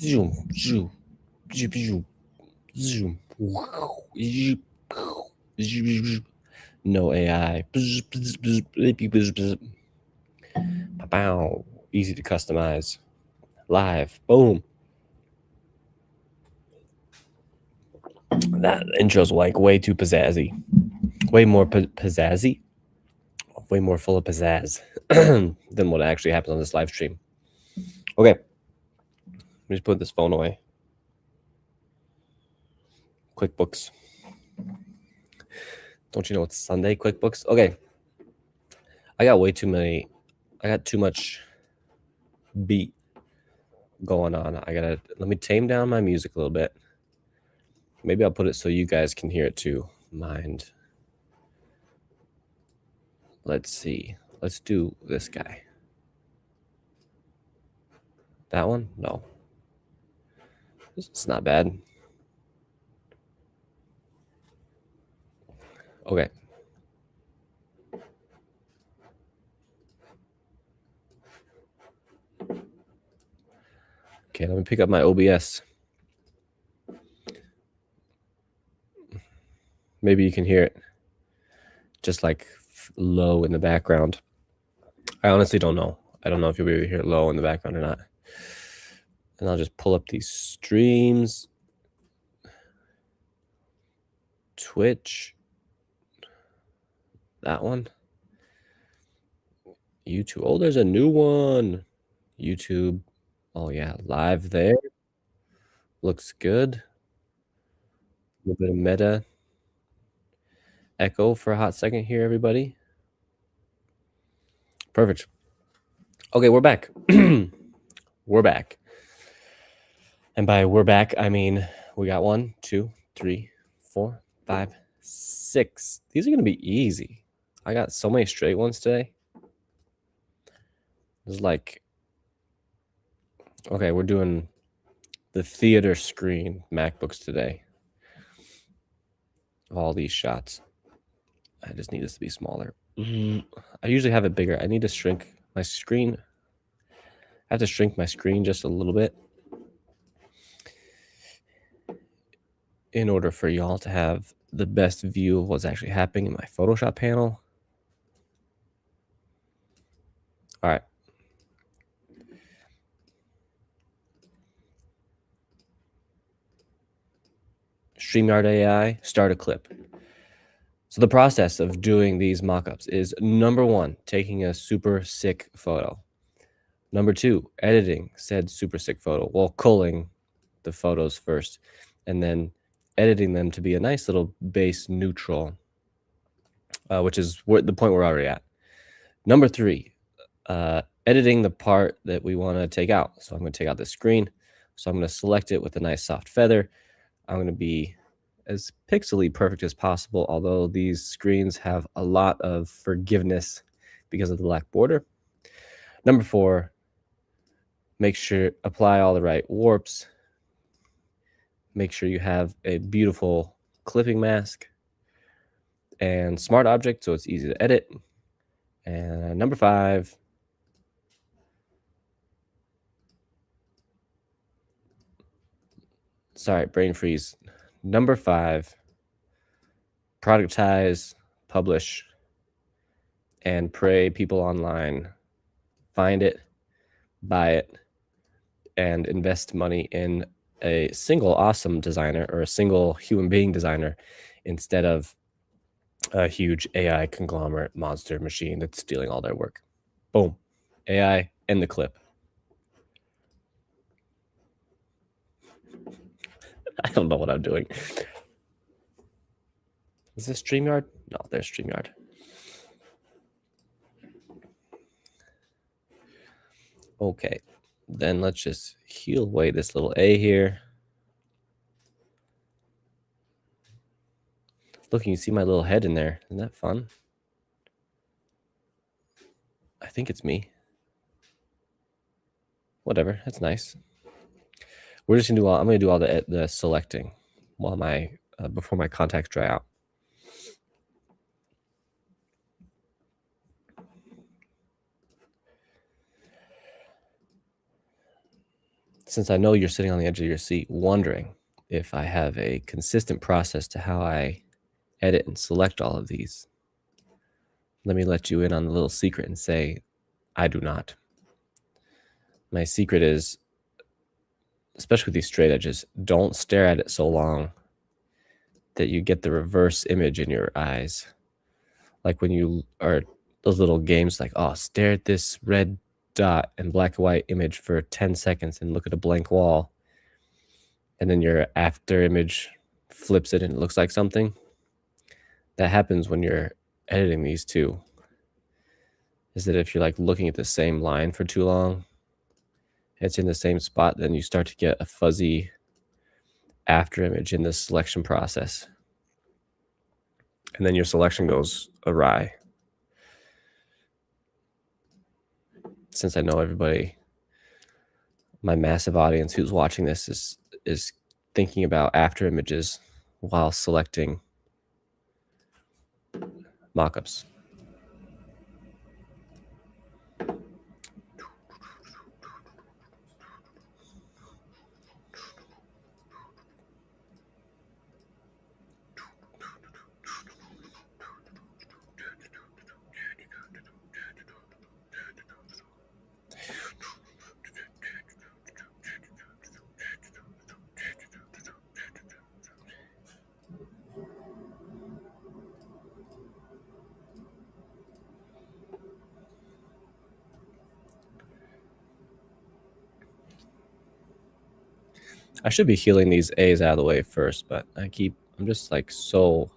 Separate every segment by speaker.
Speaker 1: zoom, zoom, zoom, zoom. No AI. Pow. Easy to customize. Live. Boom. That intro's like way too pizzazzy. Way more pizzazzy. Way more full of pizzazz than what actually happens on this live stream. Okay. Let me just put this phone away. QuickBooks. Don't you know it's Sunday, QuickBooks? Okay. I got way too many. I got too much beat going on. Let me tame down my music a little bit. Maybe I'll put it so you guys can hear it too. Mind. Let's see. Let's do this guy. That one? No. It's not bad. Okay. Okay, let me pick up my OBS. Maybe you can hear it just like low in the background. I honestly don't know. I don't know if you'll be able to hear it low in the background or not. And I'll just pull up these streams. Twitch. That one. YouTube. Oh, there's a new one. YouTube. Oh, yeah. Live there. Looks good. A little bit of meta. Echo for a hot second here, everybody. Perfect. Okay, we're back. We're back. And by we're back, I mean we got 1, 2, 3, 4, 5, 6. These are going to be easy. I got so many straight ones today. It's like, okay, we're doing the theater screen MacBooks today. All these shots. I just need this to be smaller. I usually have it bigger. I need to shrink my screen. I have to shrink my screen just a little bit in order for y'all to have the best view of what's actually happening in my Photoshop panel. All right. StreamYard AI, start a clip. So the process of doing these mockups is number 1, taking a super sick photo. Number 2, editing said super sick photo. Well, culling the photos first and then editing them to be a nice little base neutral, which is the point we're already at. Number 3, editing the part that we want to take out. So I'm going to take out the screen. So I'm going to select it with a nice soft feather. I'm going to be as pixely perfect as possible, although these screens have a lot of forgiveness because of the black border. Number 4, make sure apply all the right warps. Make sure you have a beautiful clipping mask and smart object so it's easy to edit. And number 5, sorry, brain freeze. Number 5, productize, publish, and pray people online find it, buy it, and invest money in a single awesome designer or a single human being designer instead of a huge AI conglomerate monster machine that's stealing all their work. Boom. AI, end the clip. I don't know what I'm doing. Is this StreamYard? No, there's StreamYard. Okay, then let's just heal away this little A here. Look, you can see my little head in there. Isn't that fun? I think it's me. Whatever, that's nice. We're just gonna do I'm gonna do all the selecting while my before my contacts dry out. since I know you're sitting on the edge of your seat wondering if I have a consistent process to how I edit and select all of these, let me let you in on a little secret and say, I do not. My secret is, especially with these straight edges, don't stare at it so long that you get the reverse image in your eyes. Like when you are those little games like, oh, stare at this red dot and black and white image for 10 seconds and look at a blank wall. And then your after image flips it and it looks like something. That happens when you're editing these too. Is that if you're like looking at the same line for too long, it's in the same spot, then you start to get a fuzzy after image in the selection process. And then your selection goes awry. Since I know everybody, my massive audience who's watching this is thinking about after images while selecting mockups. I should be healing these A's out of the way first, but I'm just like so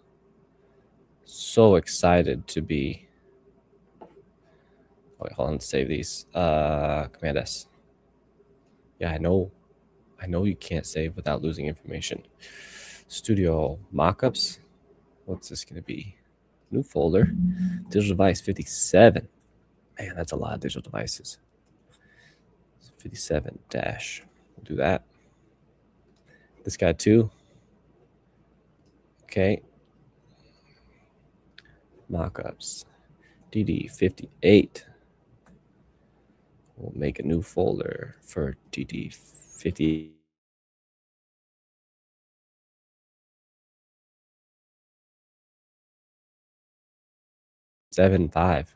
Speaker 1: excited to be. Oh, wait, hold on, save these. Command S. Yeah, I know you can't save without losing information. Studio mockups. What's this gonna be? New folder. Digital device 57. Man, that's a lot of digital devices. 57 dash. We'll do that. This guy too. Okay. Mockups. DD58. We'll make a new folder for DD50. Seven five.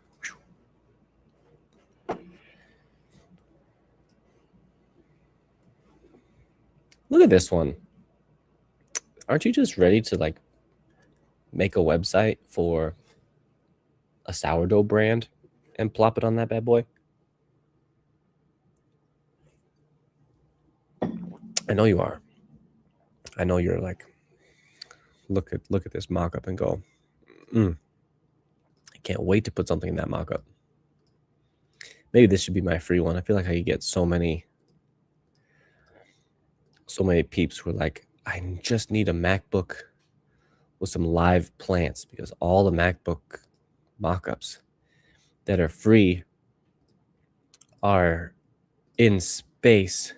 Speaker 1: Look at this one. Aren't you just ready to like make a website for a sourdough brand and plop it on that bad boy? I know you are. I know you're like, look at this mock-up and go, I can't wait to put something in that mock-up. Maybe this should be my free one. I feel like I get so many peeps who are like, I just need a MacBook with some live plants, because all the MacBook mock-ups that are free are in space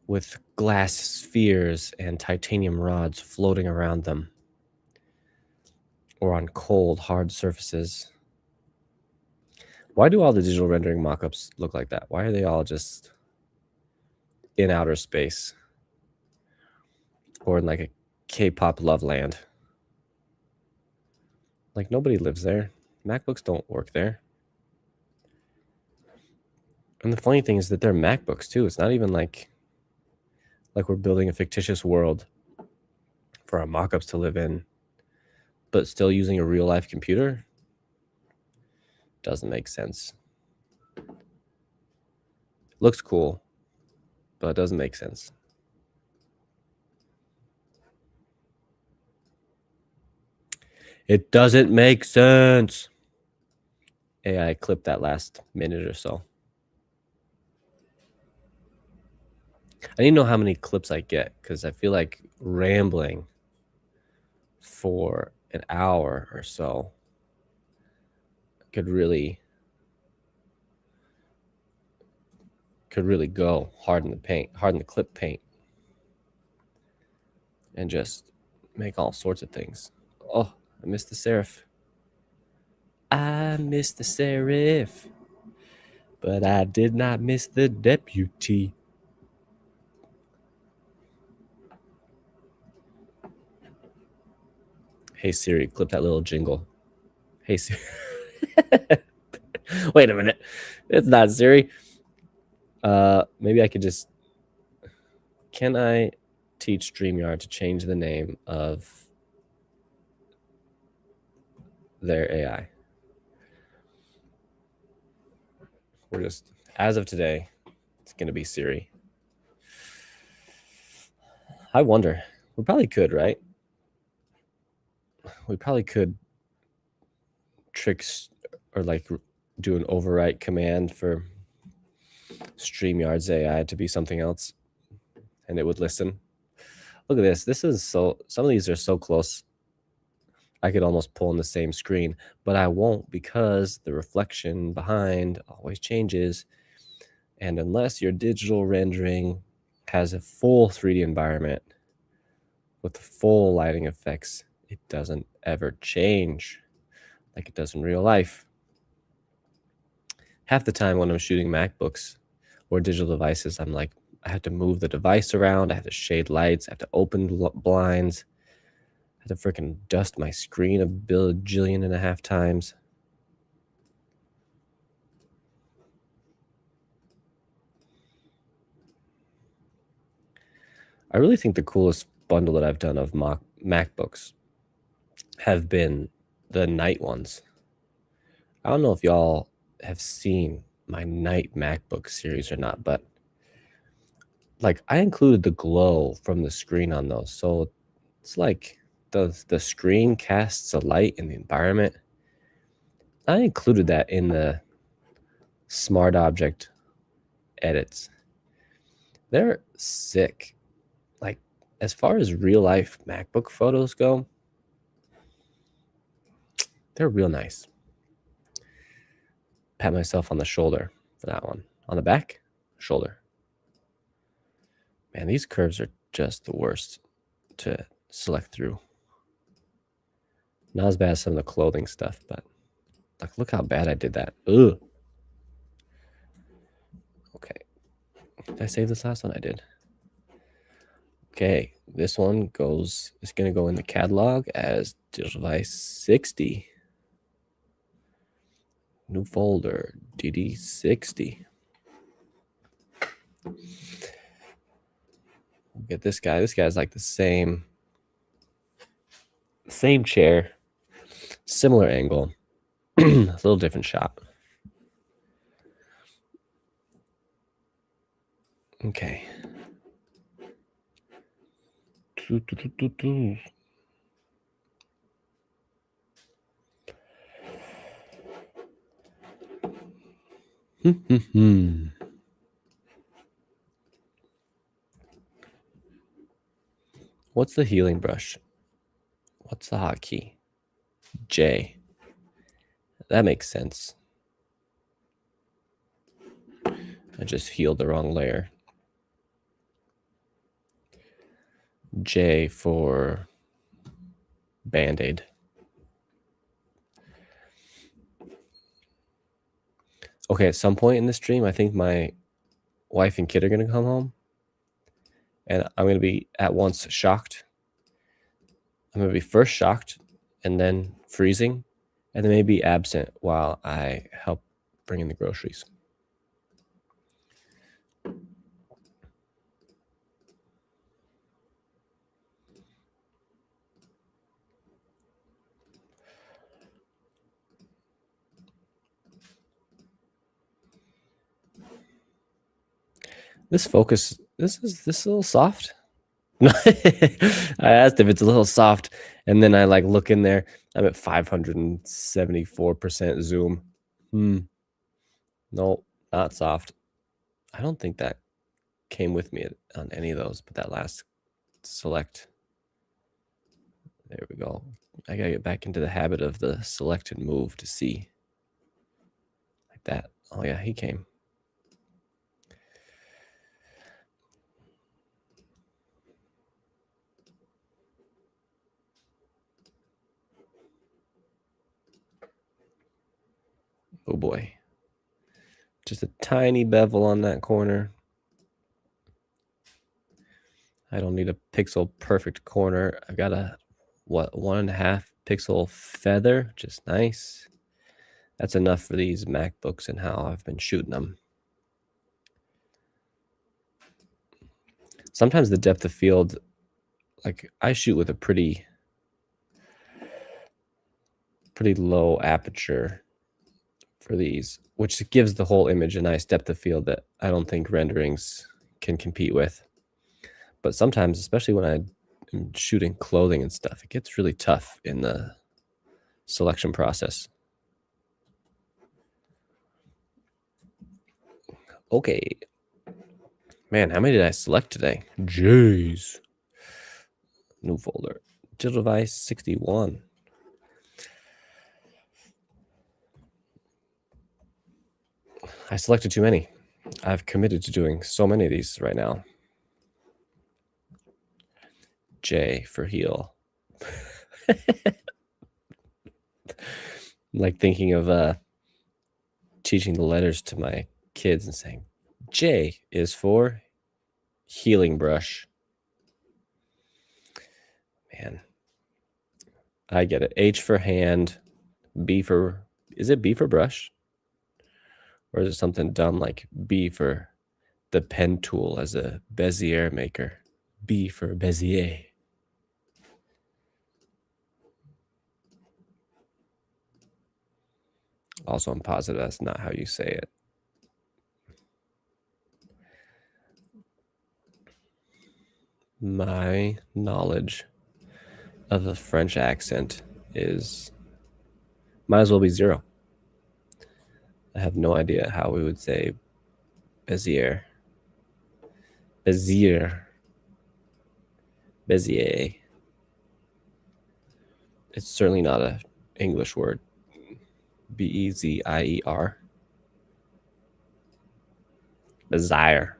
Speaker 1: with glass spheres and titanium rods floating around them, or on cold, hard surfaces. Why do all the digital rendering mockups look like that? Why are they all just in outer space or in like a K-pop love land? Like nobody lives there. MacBooks don't work there. And the funny thing is that they're MacBooks too. It's not even like we're building a fictitious world for our mockups to live in, but still using a real life computer. Doesn't make sense. Looks cool, but it doesn't make sense. It doesn't make sense. AI clipped that last minute or so. I need to know how many clips I get, because I feel like rambling for an hour or so could really go hard in the paint, hard in the clip paint, and just make all sorts of things. Oh, I missed the serif. I missed the serif, but I did not miss the deputy. Hey Siri, clip that little jingle. Hey Siri. Wait a minute. It's not Siri. Maybe I could just... Can I teach StreamYard to change the name of their AI? We're just... As of today, it's going to be Siri. I wonder. We probably could, right? We probably could tricks or like do an overwrite command for StreamYard's AI to be something else, and it would listen. Look at this. This is so... Some of these are so close. I could almost pull on the same screen, but I won't because the reflection behind always changes. And unless your digital rendering has a full 3D environment with full lighting effects, it doesn't ever change like it does in real life. Half the time when I'm shooting MacBooks or digital devices, I'm like, I have to move the device around, I have to shade lights, I have to open blinds, I have to freaking dust my screen a bajillion and a half times. I really think the coolest bundle that I've done of MacBooks have been the night ones. I don't know if y'all have seen my night MacBook series or not, but like I included the glow from the screen on those. So it's like the screen casts a light in the environment. I included that in the smart object edits. They're sick. Like as far as real life MacBook photos go, they're real nice. Pat myself on the shoulder for that one. On the back, shoulder. Man, these curves are just the worst to select through. Not as bad as some of the clothing stuff, but like, look how bad I did that. Ugh. Okay. Did I save this last one? I did. Okay, this one goes... It's going to go in the catalog as Digital Device 60. New folder, DD60. We'll get this guy. This guy's like the same chair, similar angle, a little different shot. Okay. What's the healing brush? What's the hotkey? J. That makes sense. I just healed the wrong layer. J for Band-Aid. Okay, at some point in the stream, I think my wife and kid are going to come home. And I'm going to be at once shocked. I'm going to be first shocked and then freezing. And then maybe absent while I help bring in the groceries. This focus, this a little soft. I asked if it's a little soft, and then I like look in there. I'm at 574% zoom. No, not soft. I don't think that came with me on any of those, but that last select. There we go. I gotta get back into the habit of the select and move to see. Like that. Oh yeah, he came. Oh boy. Just a tiny bevel on that corner. I don't need a pixel perfect corner. I've got a 1.5 pixel feather, which is nice. That's enough for these MacBooks and how I've been shooting them. Sometimes the depth of field, like I shoot with a pretty low aperture for these, which gives the whole image a nice depth of field that I don't think renderings can compete with. But sometimes, especially when I'm shooting clothing and stuff, it gets really tough in the selection process. Okay. Man, how many did I select today? Jeez. New folder. Digital device 61. I selected too many. I've committed to doing so many of these right now. J for heel. Like thinking of teaching the letters to my kids and saying, J is for healing brush. Man, I get it. H for hand. B for, is it B for brush? Or is it something dumb like B for the pen tool as a Bezier maker? B for Bezier. Also, I'm positive that's not how you say it. My knowledge of the French accent is, might as well be 0. I have no idea how we would say Bezier. Bezier. Bezier. It's certainly not an English word. Bezier. Bezier.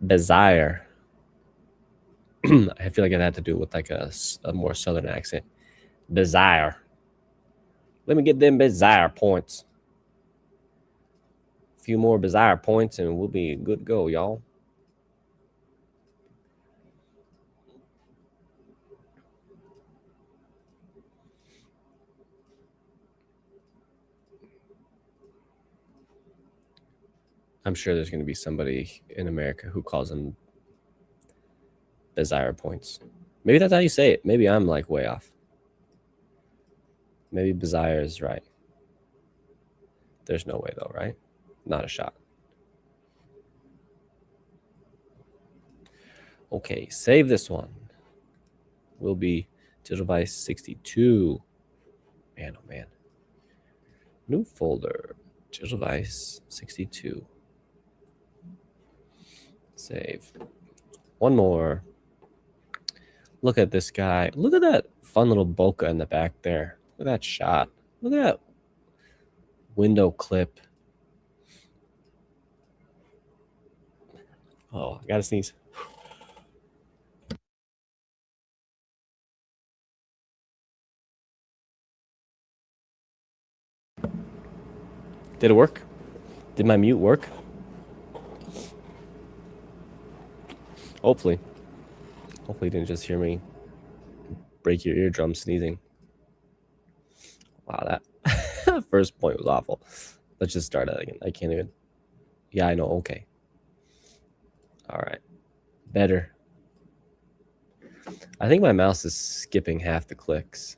Speaker 1: Bezier. I feel like it had to do with like a more southern accent. Bezier. Let me get them Bezier points. A few more Bezier points and we'll be good to go, y'all. I'm sure there's going to be somebody in America who calls them Bezier points. Maybe that's how you say it. Maybe I'm like way off. Maybe Bezier is right. There's no way though, right? Not a shot. Okay, save this one. Will be digital device 62. Man, oh man. New folder. Digital device 62. Save. One more. Look at this guy. Look at that fun little bokeh in the back there. Look at that shot. Look at that window clip. Oh, I gotta sneeze. Did it work? Did my mute work? Hopefully. Hopefully you didn't just hear me break your eardrum sneezing. Wow, that first point was awful. Let's just start that again. I can't even. Yeah, I know. Okay. All right. Better. I think my mouse is skipping half the clicks.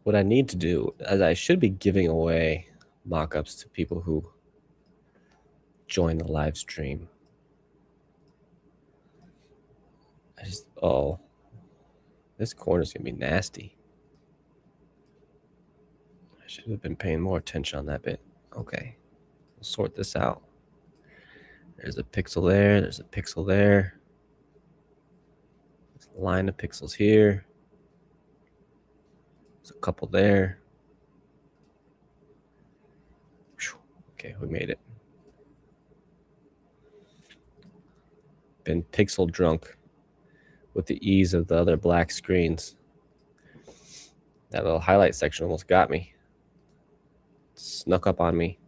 Speaker 1: What I need to do is I should be giving away mock-ups to people who join the live stream. Oh, this corner's gonna be nasty. I should have been paying more attention on that bit. Okay, we'll sort this out. There's a pixel there, there's a pixel there. There's a line of pixels here. There's a couple there. Okay, we made it. been pixel drunk with the ease of the other black screens. That little highlight section almost got me. Snuck up on me.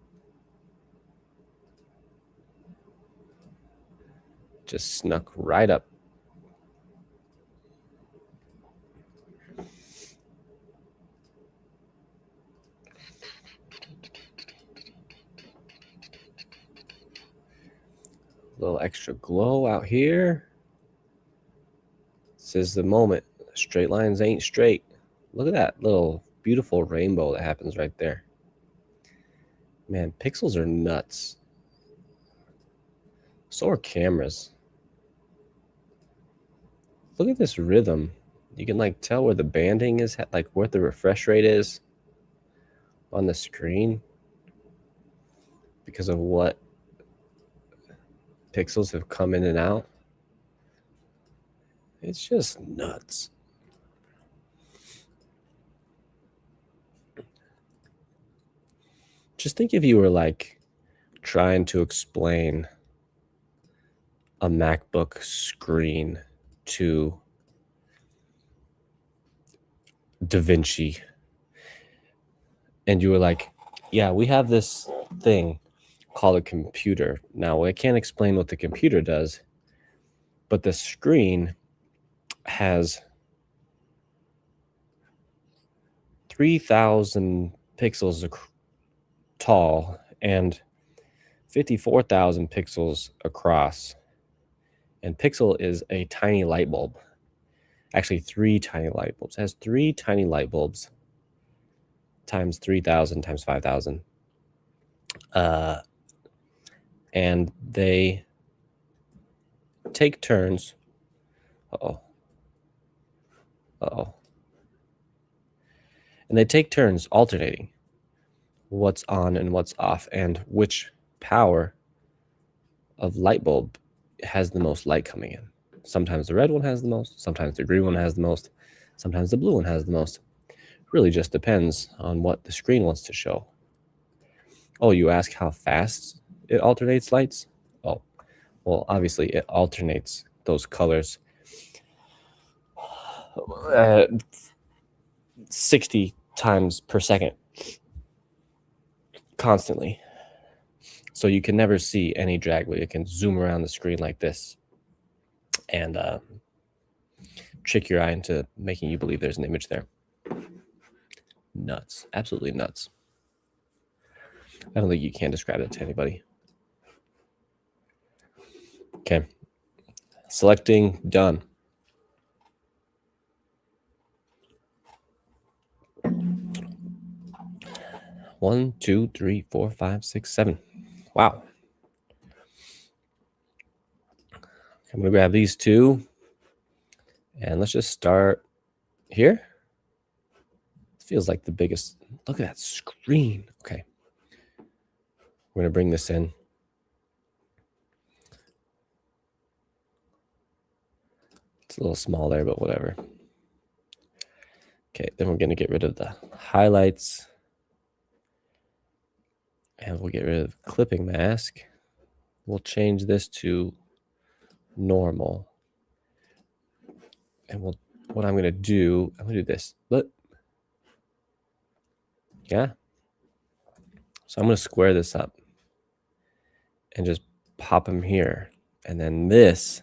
Speaker 1: Just snuck right up. A little extra glow out here. This is the moment. Straight lines ain't straight. Look at that little beautiful rainbow that happens right there. Man, pixels are nuts. So are cameras. Look at this rhythm. You can like tell where the banding is, like where the refresh rate is on the screen because of what pixels have come in and out. It's just nuts. Just think if you were like trying to explain a MacBook screen to Da Vinci, and you were like, yeah, we have this thing called a computer. Now, I can't explain what the computer does, but the screen has 3,000 pixels tall and 54,000 pixels across. And pixel is a tiny light bulb. Actually, 3 tiny light bulbs. It has 3 tiny light bulbs times 3,000 times 5,000. And they take turns. Uh-oh. And they take turns alternating what's on and what's off and which power of light bulb has the most light coming in. Sometimes the red one has the most, sometimes the green one has the most, sometimes the blue one has the most. Really just depends on what the screen wants to show. Oh, you ask how fast it alternates lights? Oh, well, obviously it alternates those colors 60 times per second constantly. So you can never see any drag where you can zoom around the screen like this and trick your eye into making you believe there's an image there. Nuts. Absolutely nuts. I don't think you can describe it to anybody. Okay. Selecting, done. One, two, three, four, five, six, 7. Wow. I'm going to grab these 2. And let's just start here. It feels like the biggest. Look at that screen. Okay. We're going to bring this in. It's a little small there, but whatever. Okay, then we're going to get rid of the highlights. And we'll get rid of clipping mask. We'll change this to normal. And what I'm going to do this. But yeah. So I'm going to square this up and just pop them here. And then this,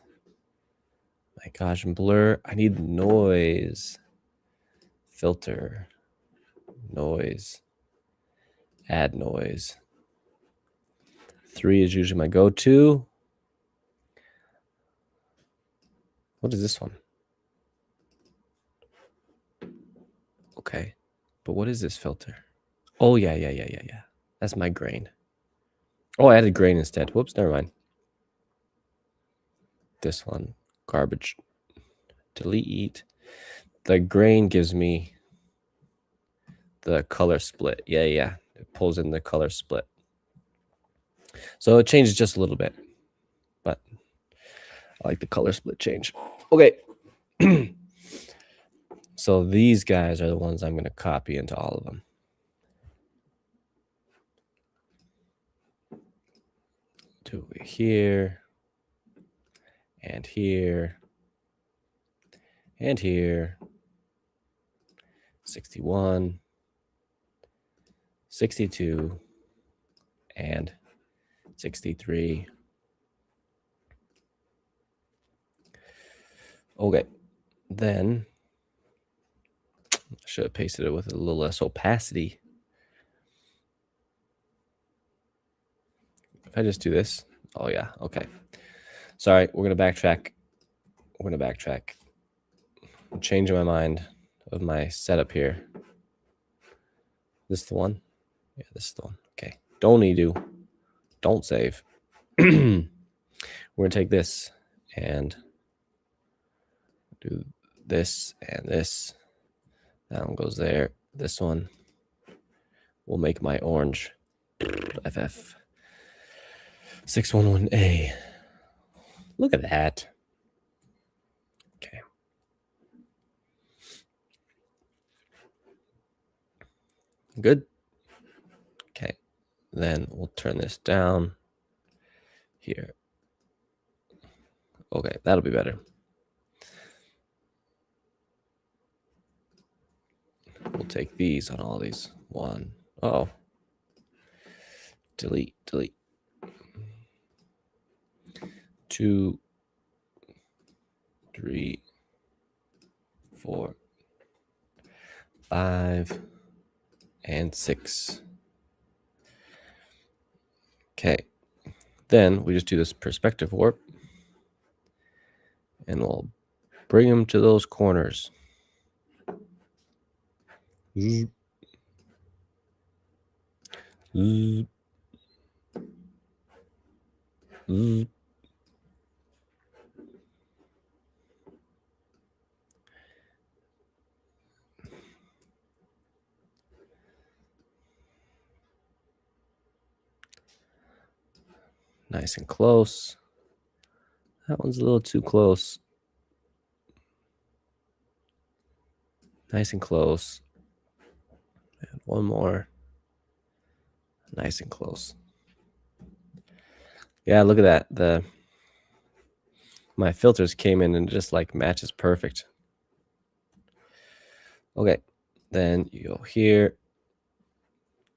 Speaker 1: my gosh, and blur. I need noise. Filter. Noise. Add noise. 3 is usually my go-to. What is this one? Okay. But what is this filter? Oh, yeah. That's my grain. Oh, I added grain instead. Whoops, never mind. This one. Garbage. Delete. The grain gives me the color split. Yeah. It pulls in the color split. So it changes just a little bit. But I like the color split change. Okay. So these guys are the ones I'm going to copy into all of them. To here. and here, and here, 61, 62, and 63. Okay, then I should have pasted it with a little less opacity. If I just do this, oh yeah, okay. Sorry, we're gonna backtrack. I'm changing my mind of my setup here. This the one? Yeah, this is the one. Okay. Don't need to. Don't save. We're gonna take this and do this and this. That one goes there. This one will make my orange FF 611A. Look at that. Okay. Good. Okay. Then we'll turn this down here. Okay, that'll be better. We'll take these on all these. One. Oh. Delete. 2, 3, 4, 5, and 6. Okay. Then we just do this perspective warp, and we'll bring them to those corners. Zoop. Zoop. Zoop. Nice and close. That one's a little too close. Nice and close. And one more. Nice and close. Yeah, look at that. My filters came in and just like matches perfect. Okay, then you go here.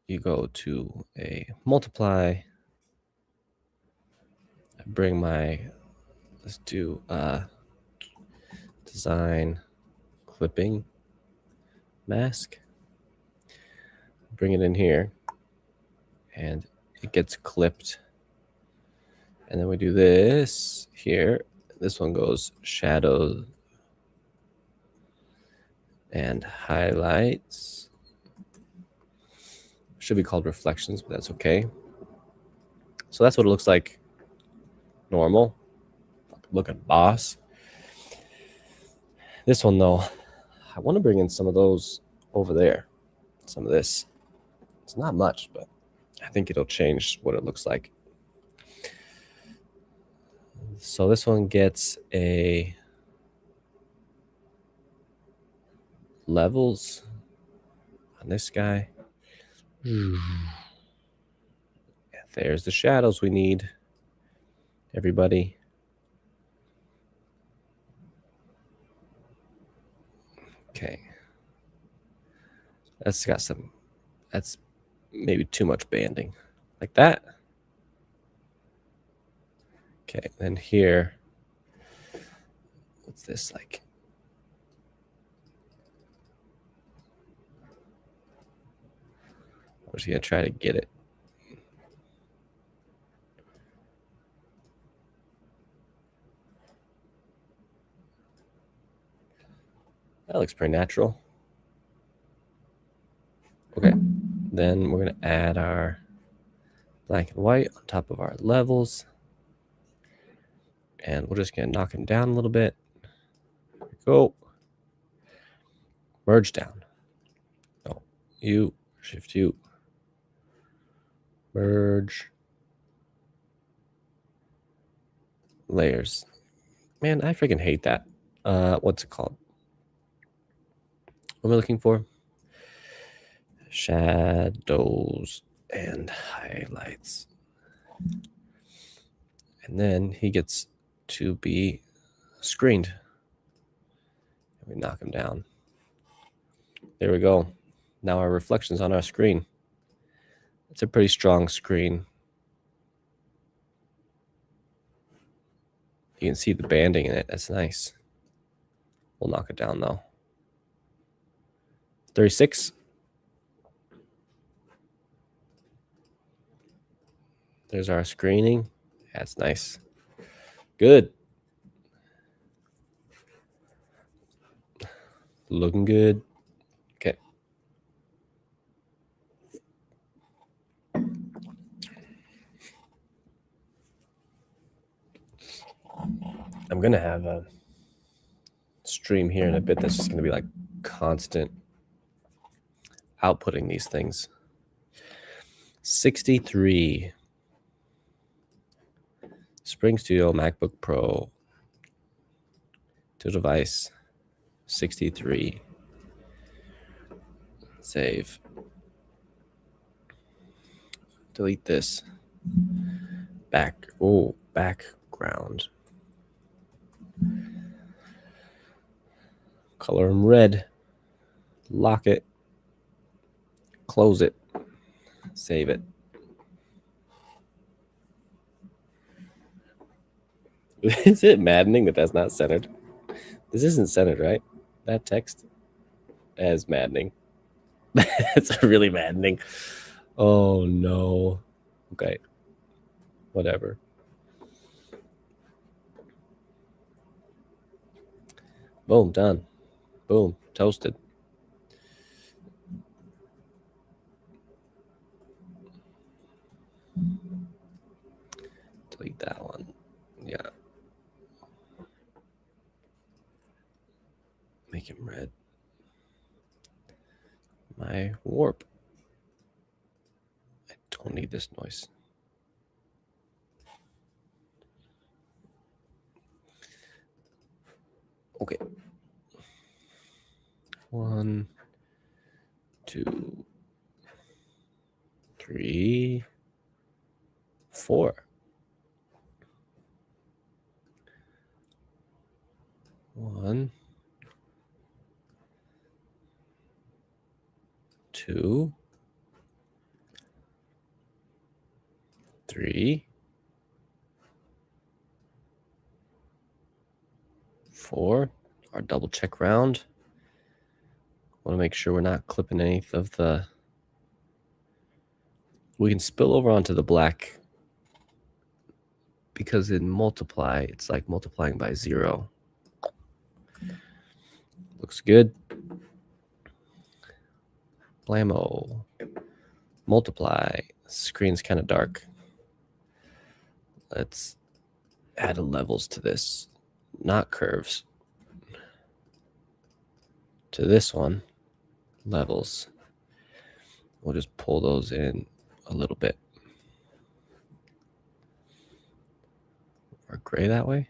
Speaker 1: You go to a multiply. Bring my, let's do design clipping mask. Bring it in here, and it gets clipped. And then we do this here. This one goes shadow and highlights. Should be called reflections, but that's okay. So that's what it looks like normal. Look at boss. This one though, I want to bring in some of those over there. Some of this. It's not much, but I think it'll change what it looks like. So this one gets a levels on this guy. There's the shadows we need, everybody. Okay. That's maybe too much banding. Like that. Okay, then here, what's this like? I'm just gonna try to get it. That looks pretty natural. Okay, then we're gonna add our black and white on top of our levels. And we're just gonna knock them down a little bit. There we go. Merge down. No, U, shift U. Merge. Layers. Man, I freaking hate that. What's it called? What am I looking for? Shadows and highlights. And then he gets to be screened. We knock him down. There we go. Now our reflection's on our screen. It's a pretty strong screen. You can see the banding in it. That's nice. We'll knock it down though. 36. There's our screening. That's nice. Good. Looking good. Okay. I'm going to have a stream here in a bit that's just going to be like constant outputting these things. 63. Spring Studio MacBook Pro to device. 63. Save. Delete this. Background. Color them red. Lock it. Close it. Save it. Is it maddening that that's not centered? This isn't centered, right? That text is maddening. It's really maddening. Oh no. Okay. Whatever. Boom, done. Boom, toasted. Delete that one. Yeah. Make him red. My warp. I don't need this noise. Okay. 1, 2, 3, 4. 1, 2, 3, 4. Our double check round. Want to make sure we're not clipping any of the. We can spill over onto the black because in multiply, it's like multiplying by 0. Looks good. Blammo. Multiply. Screen's kind of dark. Let's add levels to this, not curves. To this one, levels. We'll just pull those in a little bit. Or gray that way.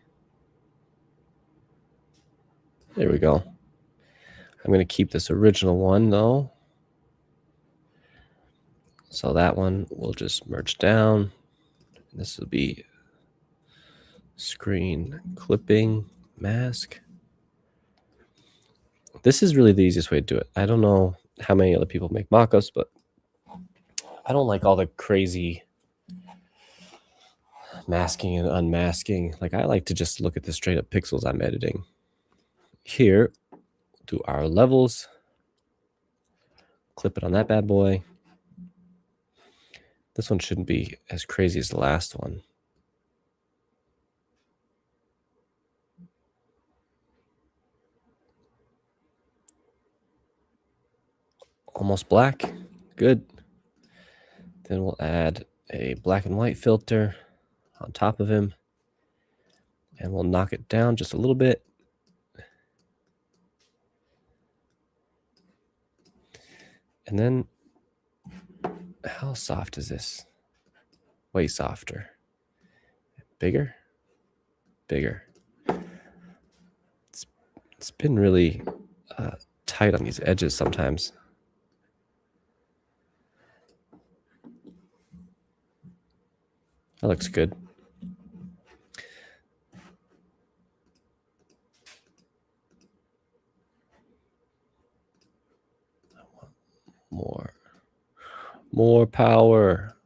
Speaker 1: There we go. I'm going to keep this original one though. So that one will just merge down. This will be screen clipping mask. This is really the easiest way to do it. I don't know how many other people make mockups, but I don't like all the crazy masking and unmasking. Like I like to just look at the straight up pixels I'm editing. Here, do our levels. Clip it on that bad boy. This one shouldn't be as crazy as the last one. Almost black. Good. Then we'll add a black and white filter on top of him. And we'll knock it down just a little bit. And then, how soft is this? Way softer. Bigger? Bigger. It's been really tight on these edges sometimes. That looks good. More power.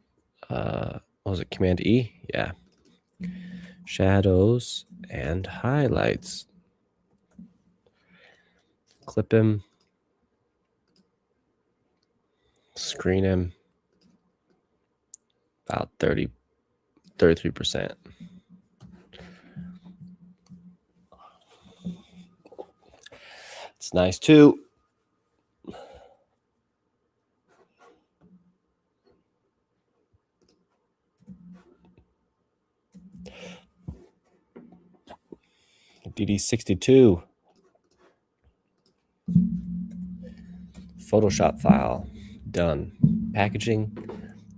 Speaker 1: What was it? Command E? Yeah. Shadows and highlights. Clip him. Screen him. About 33%. It's nice too. DD62. Photoshop file. Done. Packaging.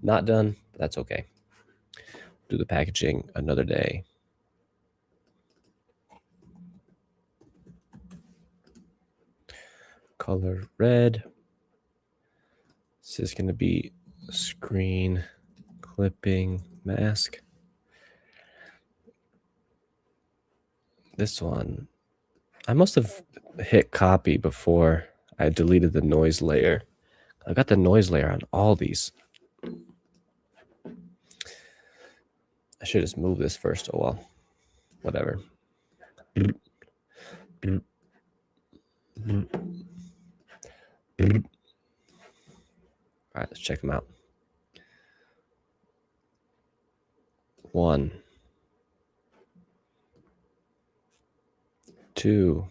Speaker 1: Not done. That's okay. Do the packaging another day. Color red. This is going to be screen clipping mask. This one, I must have hit copy before I deleted the noise layer. I got the noise layer on all these. I should just move this first. Oh well, whatever. All right, let's check them out. 1, 2,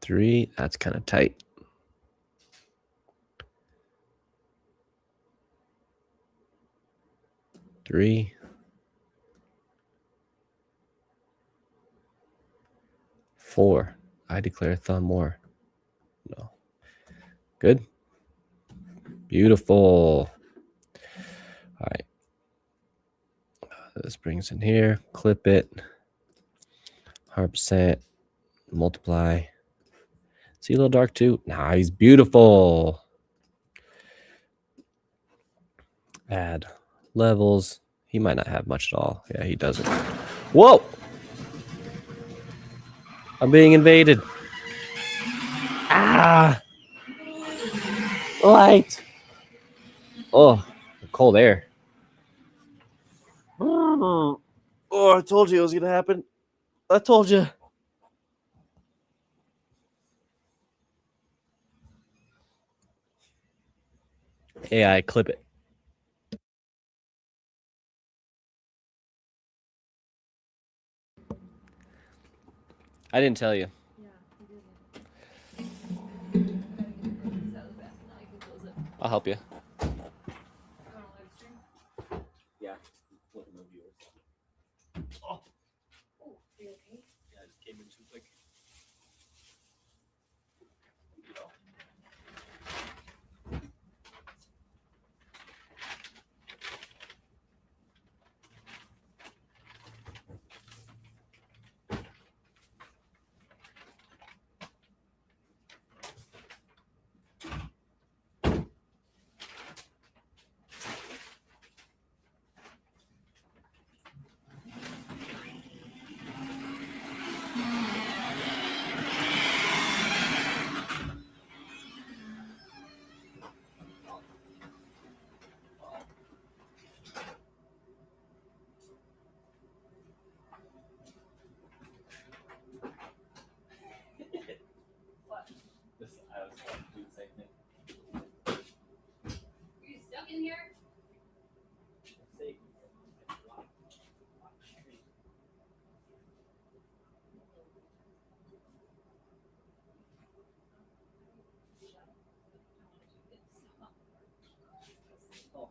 Speaker 1: 3. That's kind of tight. 3, 4. I declare thumb more. No. Good. Beautiful. All right. This brings in here. Clip it. 100%. Multiply. See a little dark too? Nah, he's beautiful. Add levels. He might not have much at all. Yeah, he doesn't. Whoa! I'm being invaded. Ah! Light! Oh, cold air. Oh, I told you it was going to happen. I told you. AI, clip it. I didn't tell you. I'll help you. Yeah. Oh. Oh, are you okay? Yeah, I just came in too quick. I was going to do the same thing. Are you stuck in here? See. Oh.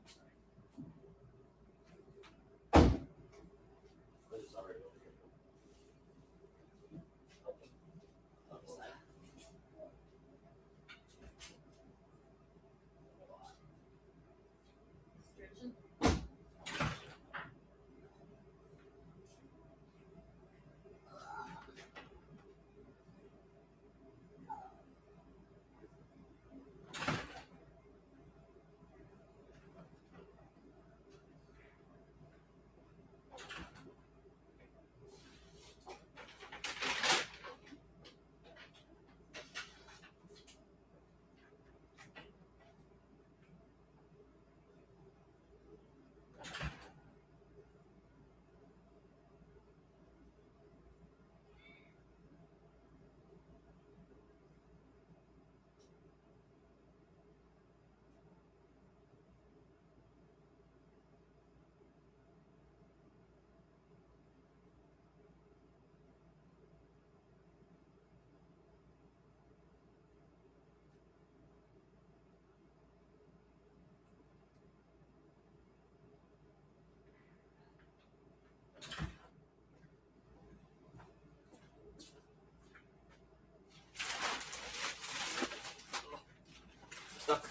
Speaker 1: Stuck.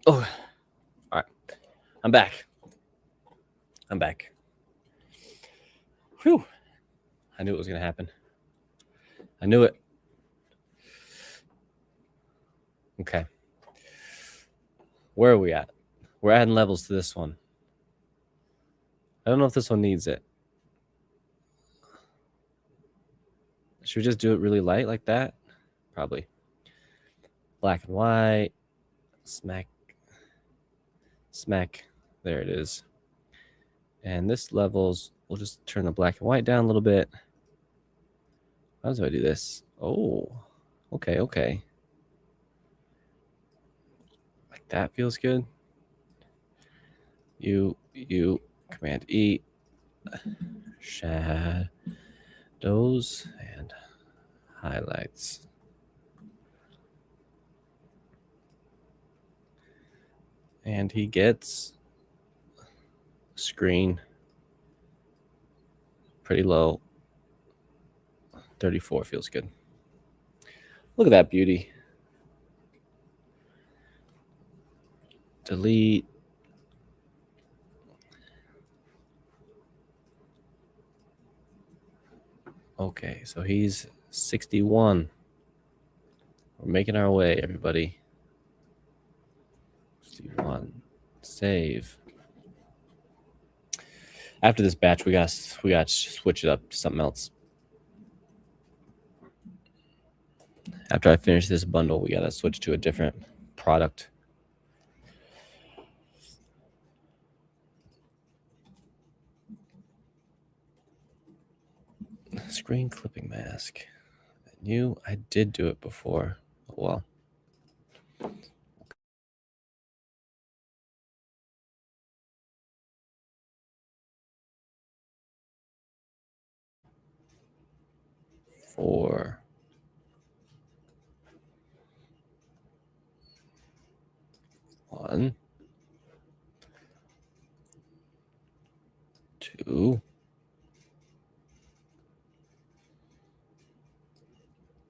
Speaker 1: Oh, all right. I'm back. Whew. I knew it was going to happen. I knew it. Okay. Where are we at? We're adding levels to this one. I don't know if this one needs it. Should we just do it really light like that? Probably. Black and white. Smack. There it is. And this levels, we'll just turn the black and white down a little bit. How do I do this? Oh, okay. Like that feels good. You, Command E. Shadows and highlights. And he gets screen pretty low. 34 feels good. Look at that beauty. Delete. Okay, so he's 61. We're making our way, everybody. 61. Save. After this batch, we got to switch it up to something else. After I finish this bundle, we got to switch to a different product. Screen clipping mask. I did do it before. Well. Four. One. Two.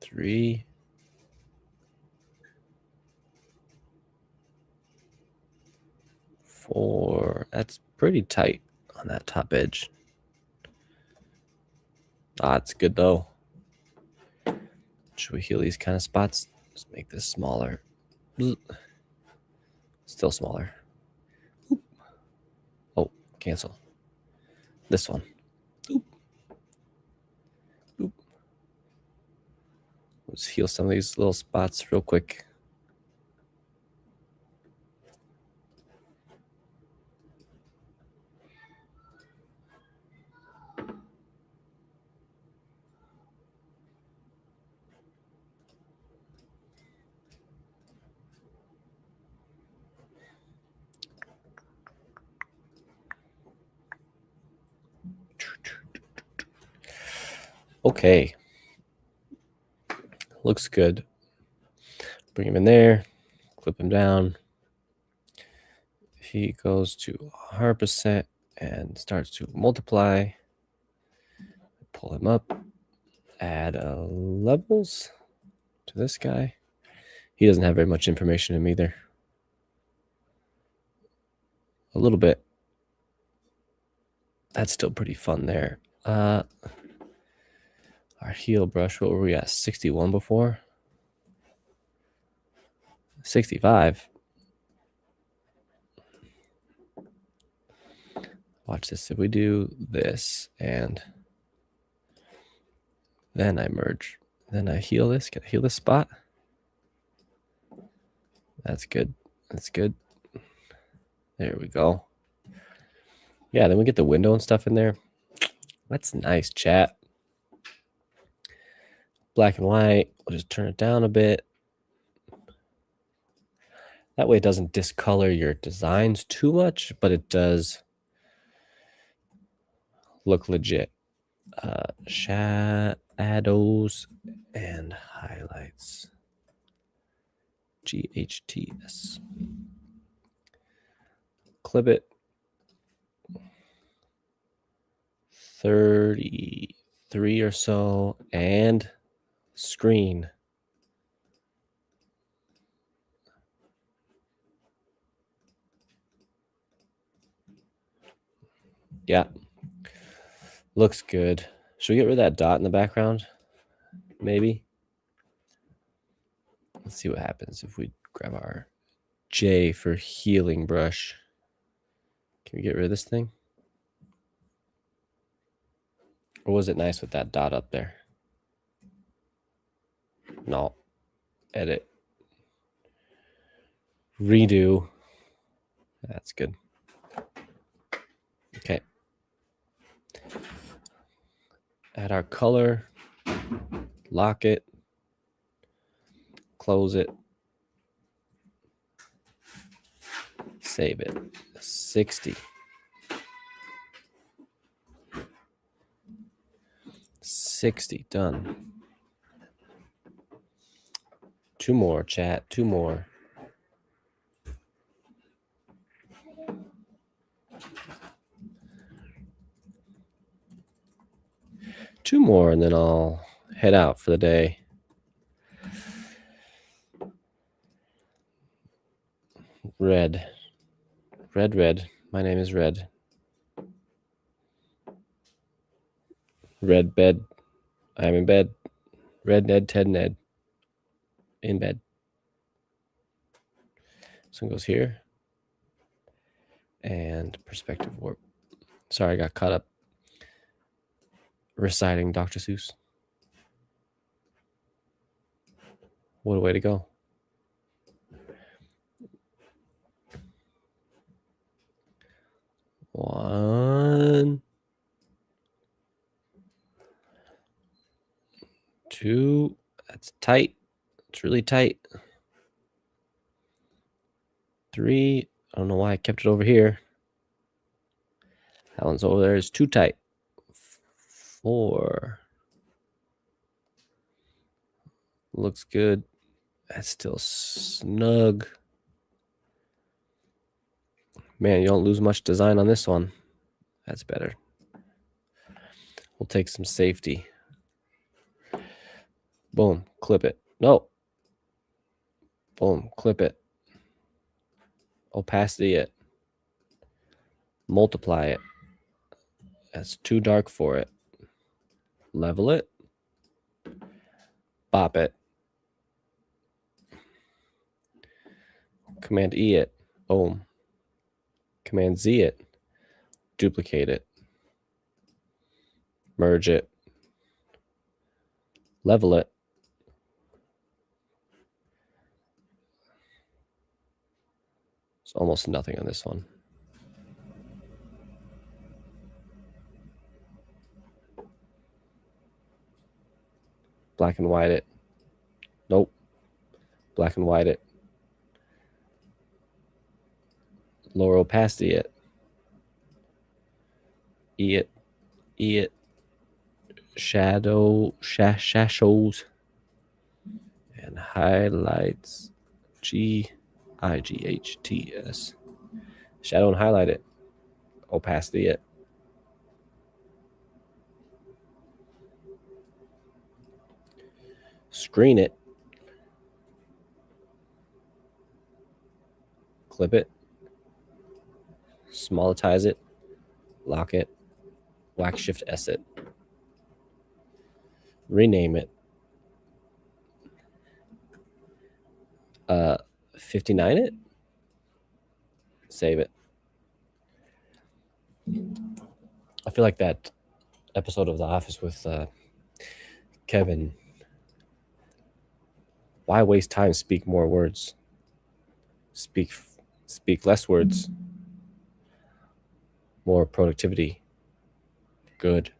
Speaker 1: Three. Four. That's pretty tight on that top edge. It's good though. Should we heal these kind of spots? Let's make this smaller. Still smaller. Oop. Oh, cancel. This one. Oop. Oop. Let's heal some of these little spots real quick. Okay. Looks good. Bring him in there. Clip him down. He goes to 100% and starts to multiply. Pull him up. Add levels to this guy. He doesn't have very much information in him either. A little bit. That's still pretty fun there. Our heal brush, what were we at? 61 before? 65. Watch this. If we do this and then I merge, then I heal this. Can I heal this spot? That's good. That's good. There we go. Yeah, then we get the window and stuff in there. That's nice, chat. Black and white. We'll just turn it down a bit. That way it doesn't discolor your designs too much, but it does look legit. Shadows and highlights. GHTS. clip it. 33 or so, and screen. Yeah. Looks good. Should we get rid of that dot in the background? Maybe. Let's see what happens if we grab our J for healing brush. Can we get rid of this thing? Or was it nice with that dot up there? No. Edit. Redo. That's good. Okay. Add our color. Lock it. Close it. Save it. 60. 60. Done. 2 more, chat. 2 more. Two more, and then I'll head out for the day. Red. Red, red. My name is Red. Red bed. I'm in bed. Red Ned, Ted Ned. In bed. This one goes here. And perspective warp. Sorry, I got caught up reciting Dr. Seuss. What a way to go. One. 2. That's tight. It's really tight. 3. I don't know why I kept it over here. That one's over there. It's too tight. 4. Looks good. That's still snug. Man, you don't lose much design on this one. That's better. We'll take some safety. Boom, clip it. No. Boom, clip it. Opacity it. Multiply it. That's too dark for it. Level it. Bop it. Command E it. Boom. Command Z it. Duplicate it. Merge it. Level it. There's almost nothing on this one. Black and white it. Nope. Black and white it. Lower opacity it. E it. E it. Shadows. And highlights. Gights. Shadow and highlight it. Opacity it. Screen it. Clip it. Smallitize it. Lock it. Wax Shift S it. Rename it. 59 it. Save it. I feel like that episode of The Office with Kevin. Why waste time? Speak more words. Speak less words. More productivity. Good.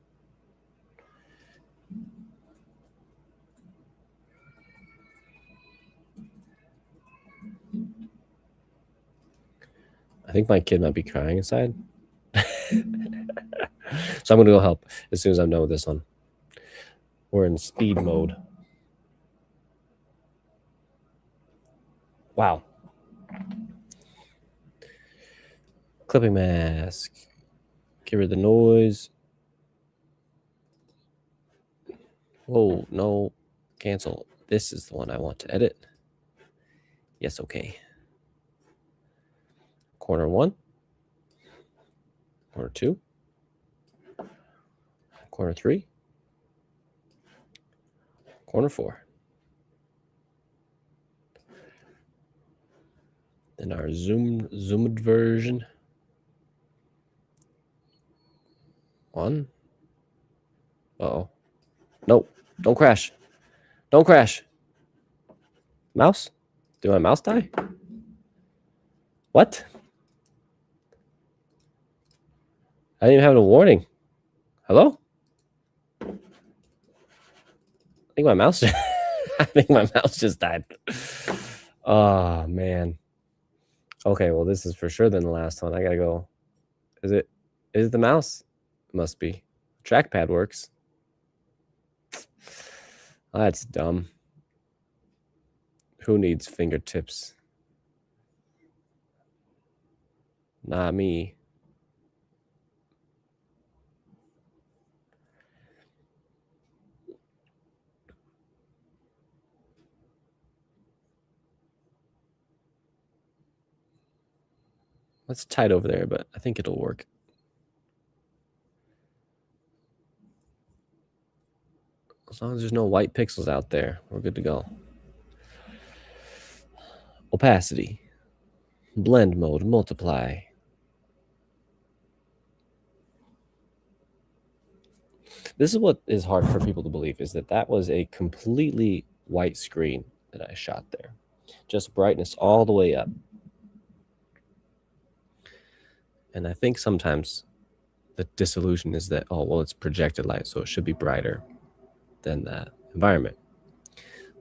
Speaker 1: I think my kid might be crying inside. So I'm going to go help as soon as I'm done with this one. We're in speed mode. Wow. Clipping mask. Get rid of the noise. Whoa, no. Cancel. This is the one I want to edit. Yes, okay. Corner 1. Corner 2. Corner 3. Corner 4. Then our zoomed version. 1. Uh-oh. Nope. Don't crash. Don't crash. Mouse? Did my mouse die? What? I didn't even have a warning. Hello? I think my mouse I think my mouse just died. Oh man. Okay, well this is for sure then the last one. I gotta go. Is it the mouse? It must be. Trackpad works. Oh, that's dumb. Who needs fingertips? Not me. It's tight over there, but I think it'll work. As long as there's no white pixels out there, we're good to go. Opacity. Blend mode, multiply. This is what is hard for people to believe, is that was a completely white screen that I shot there. Just brightness all the way up. And I think sometimes the disillusion is that, oh, well, it's projected light, so it should be brighter than the environment.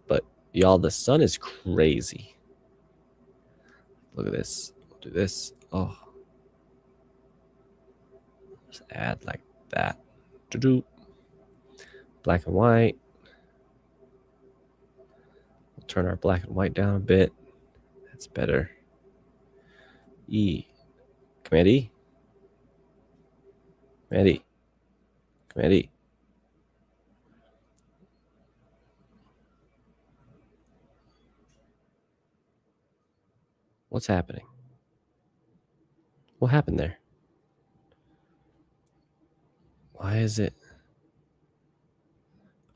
Speaker 1: But y'all, the sun is crazy. Look at this. We'll do this. Oh. Just add like that. Do-do. Black and white. We'll turn our black and white down a bit. That's better. E. Command E. Command E. Command E. What's happening? What happened there? Why is it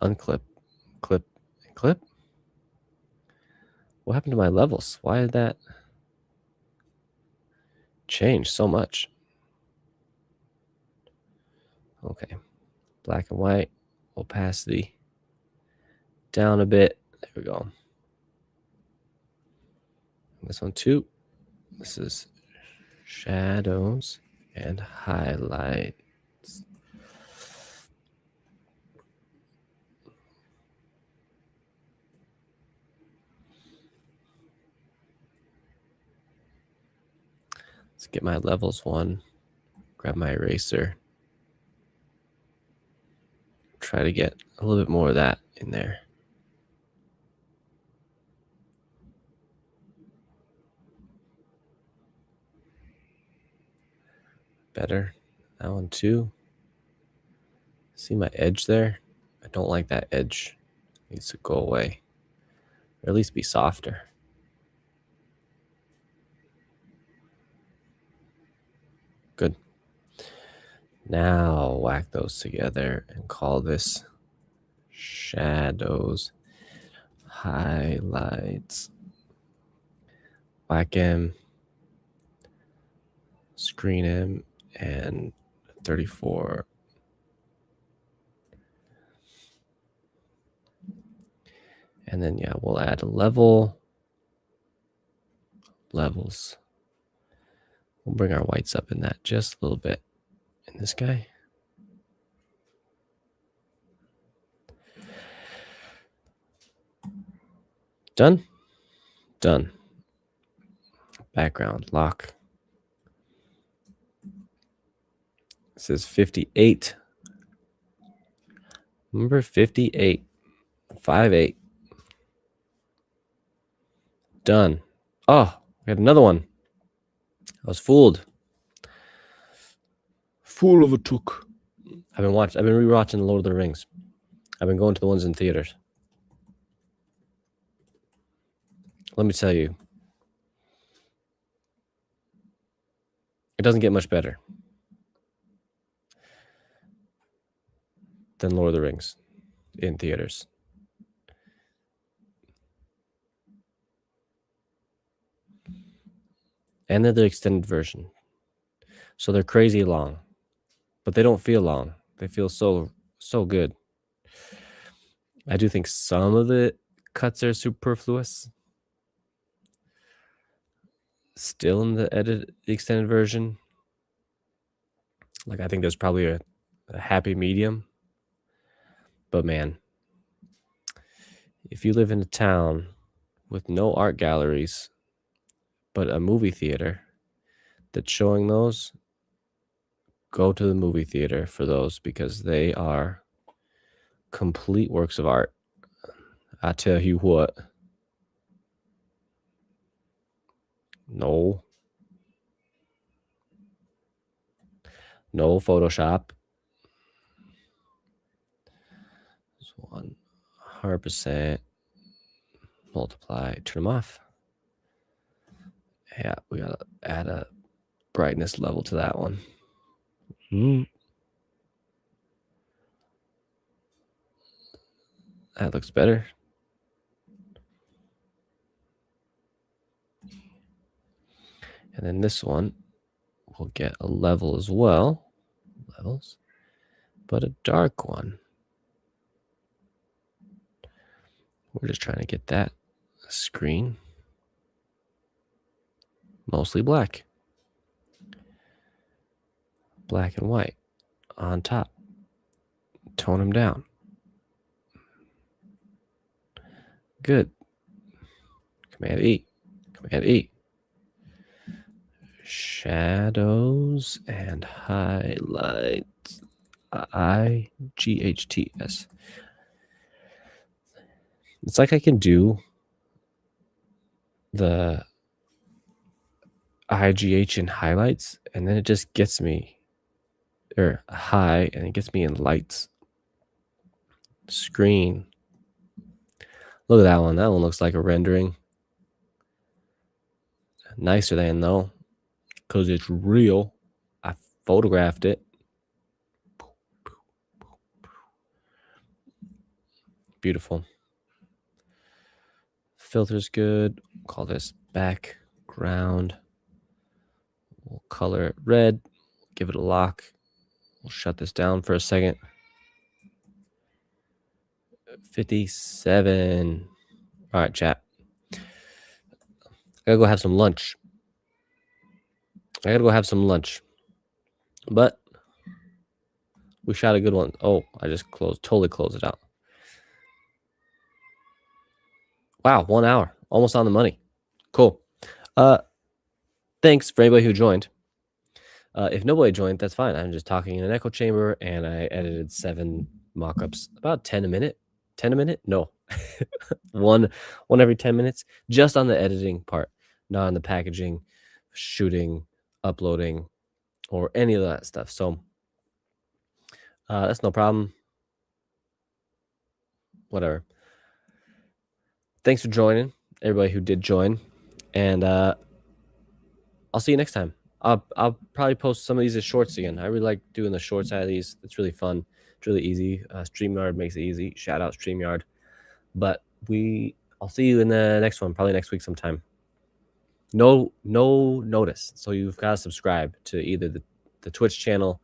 Speaker 1: unclip, clip, and clip? What happened to my levels? Why did that change so much? Okay. Black and white, opacity down a bit. There we go. This one too. This is shadows and highlights. Let's get my levels one. Grab my eraser. Try to get a little bit more of that in there. Better. That one too. See my edge there? I don't like that edge. It needs to go away. Or at least be softer. Good. Now whack those together and call this shadows, highlights. Whack him, screen him, and 34. And then, yeah, we'll add a level, levels. We'll bring our whites up in that just a little bit. In this guy. Done? Done. Background, lock. This is 58. Number 58. 58. Done. Oh, we had another one. I was fooled. full of a took. I've been rewatching Lord of the Rings. I've been going to the ones in theaters. Let me tell you, it doesn't get much better than Lord of the Rings in theaters. And they're the extended version. So they're crazy long, but they don't feel long. They feel so good. I do think some of the cuts are superfluous. Still in the extended version. Like, I think there's probably a happy medium. But man, if you live in a town with no art galleries, but a movie theater that's showing those, go to the movie theater for those, because they are complete works of art. I tell you what. No Photoshop. It's 100% multiply. Turn them off. Yeah, we gotta add a brightness level to that one. That looks better. And then this one will get a level as well. Levels. But a dark one. We're just trying to get that screen mostly black. Black and white on top. Tone them down. Good. Command E. Command E. Shadows and highlights. IGHTS. It's like I can do the IGH in highlights, and then it just gets me, or high, and it gets me in lights. Screen. Look at that one. That one looks like a rendering. Nicer than, though, because it's real. I photographed it. Beautiful. Filter's good. We'll call this background. We'll color it red. Give it a lock. We'll shut this down for a second. 57. All right, chat. I gotta go have some lunch. But we shot a good one. Oh, I just totally closed it out. Wow, 1 hour. Almost on the money. Cool. Thanks for anybody who joined. If nobody joined, that's fine. I'm just talking in an echo chamber, and I edited 7 mockups, about 10 a minute. 10 a minute? No. one every 10 minutes, just on the editing part, not on the packaging, shooting, uploading, or any of that stuff. So that's no problem. Whatever. Thanks for joining, everybody who did join, and I'll see you next time. I'll probably post some of these as shorts again. I really like doing the short side of these. It's really fun. It's really easy. StreamYard makes it easy. Shout out StreamYard. But I'll see you in the next one, probably next week sometime. No notice. So you've got to subscribe to either the Twitch channel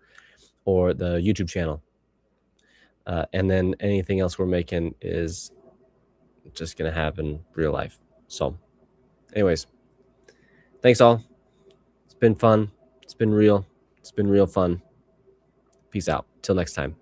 Speaker 1: or the YouTube channel. And then anything else we're making is just going to happen real life. So anyways, thanks all. It's been fun. It's been real. It's been real fun. Peace out. Till next time.